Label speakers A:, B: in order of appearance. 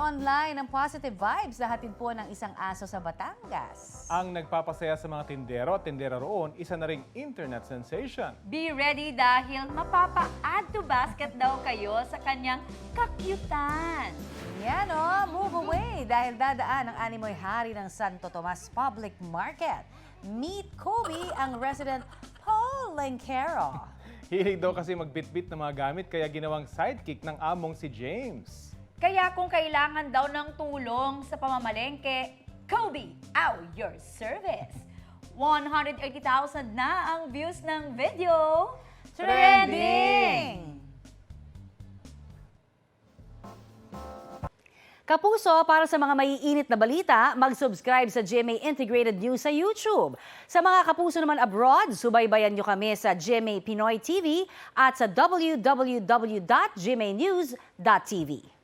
A: online ng positive vibes na hatid po ng isang aso sa Batangas.
B: Ang nagpapasaya sa mga tindero at tindera roon, isa na ring internet sensation.
C: Be ready dahil mapapa-add to basket daw kayo sa kanyang kakyutan.
A: Yan o, move away dahil dadaan ang animoy hari ng Santo Tomas Public Market. Meet Kobe, ang resident Paul Lencero.
B: Hilig daw kasi magbitbit ng mga gamit kaya ginawang sidekick ng among si James.
C: Kaya kung kailangan daw ng tulong sa pamamalengke, Kobe, out your service. 180,000 na ang views ng video.
A: Trending! Kapuso, para sa mga maiinit na balita, mag-subscribe sa GMA Integrated News sa YouTube. Sa mga kapuso naman abroad, subaybayan nyo kami sa GMA Pinoy TV at sa www.gmanews.tv.